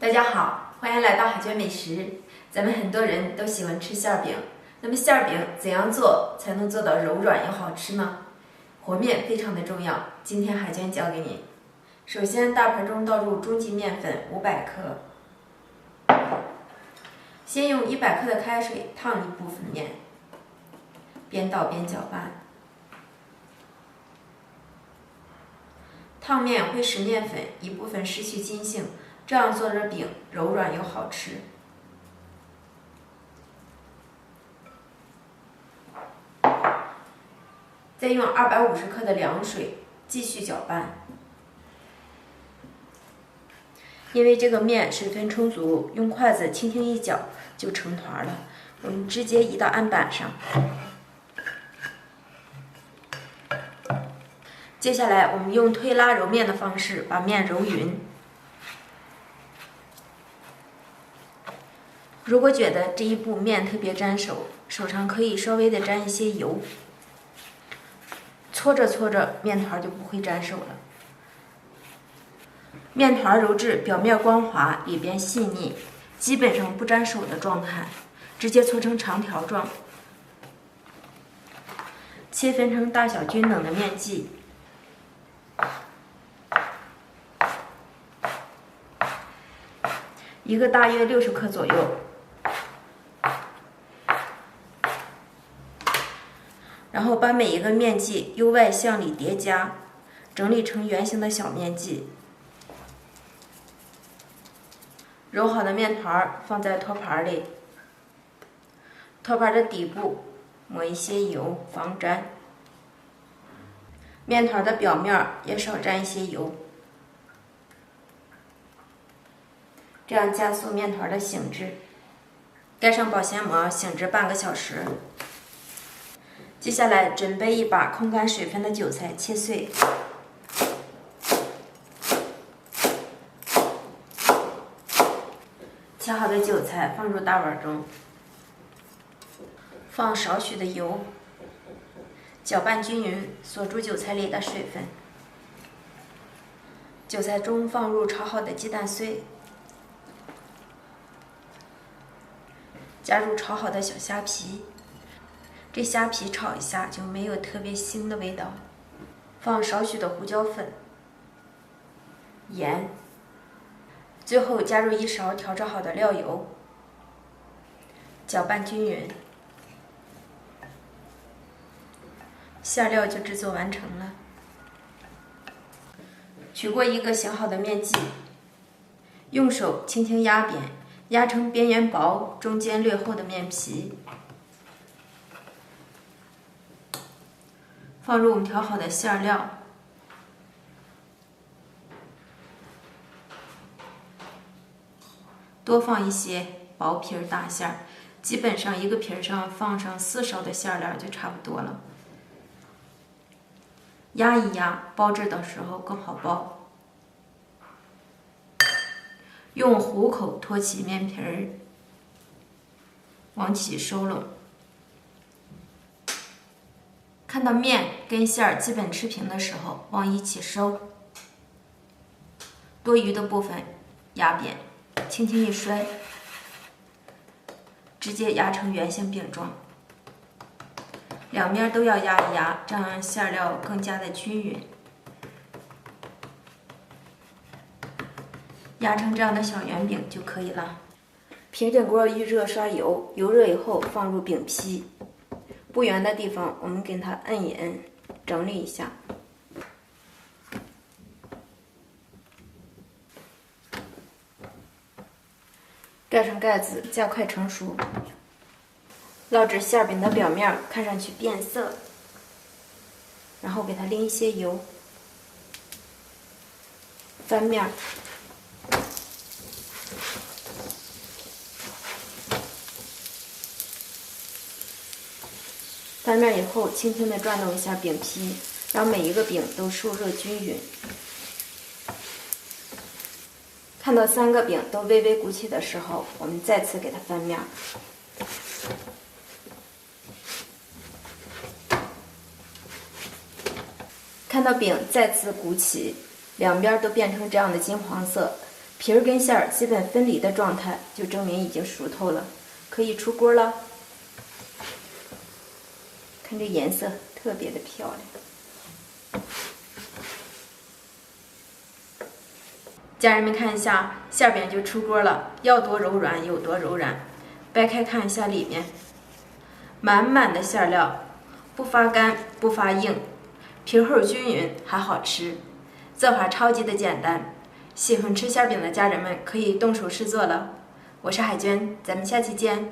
大家好，欢迎来到海娟美食。咱们很多人都喜欢吃馅饼，那么馅饼怎样做才能做到柔软又好吃呢？和面非常的重要，今天海娟教给你。首先，大盆中倒入中筋面粉500克，先用100克的开水烫一部分面，边倒边搅拌。烫面会使面粉一部分失去筋性，这样做的饼柔软又好吃。再用250克的凉水继续搅拌。因为这个面水分充足，用筷子轻轻一搅就成团了。我们直接移到案板上。接下来，我们用推拉揉面的方式把面揉匀。如果觉得这一步面特别粘手，手上可以稍微的沾一些油，搓着搓着，面团就不会粘手了。面团揉至表面光滑，里边细腻，基本上不粘手的状态，直接搓成长条状，切分成大小均等的面剂。一个大约60克左右，然后把每一个面剂由外向里叠加，整理成圆形的小面剂。揉好的面团放在托盘里，托盘的底部抹一些油防粘，面团的表面也少沾一些油，这样加速面团的醒制。盖上保鲜膜，醒制半个小时。接下来准备一把控干水分的韭菜切碎，切好的韭菜放入大碗中，放少许的油，搅拌均匀，锁住韭菜里的水分。韭菜中放入炒好的鸡蛋碎，加入炒好的小虾皮，这虾皮炒一下就没有特别腥的味道。放少许的胡椒粉、盐，最后加入1勺调制好的料油，搅拌均匀，馅料就制作完成了。取过一个醒好的面剂，用手轻轻压扁，压成边缘薄、中间略厚的面皮，放入我们调好的馅料，多放一些薄皮儿大馅儿，基本上一个皮儿上放上4勺的馅料就差不多了。压一压，包制的时候更好包。用虎口托起面皮儿，往起收拢。看到面跟馅儿基本持平的时候，往一起收。多余的部分压扁，轻轻一摔，直接压成圆形饼状。两面都要压一压，这样馅料更加的均匀。压成这样的小圆饼就可以了。平底锅预热刷油，油热以后放入饼坯，不圆的地方我们给它摁一摁，整理一下。盖上盖子，加快成熟。烙至馅饼的表面看上去变色，然后给它淋一些油，翻面，翻面以后轻轻地转动一下饼坯，让每一个饼都受热均匀。看到3个饼都微微鼓起的时候，我们再次给它翻面。看到饼再次鼓起，两边都变成这样的金黄色，皮儿跟馅儿基本分离的状态，就证明已经熟透了，可以出锅了。看这颜色特别的漂亮。家人们看一下，馅饼就出锅了，要多柔软有多柔软。掰开看一下里面，满满的馅料，不发干不发硬，皮厚均匀还好吃。做法超级的简单，喜欢吃馅饼的家人们可以动手试做了。我是海娟，咱们下期见。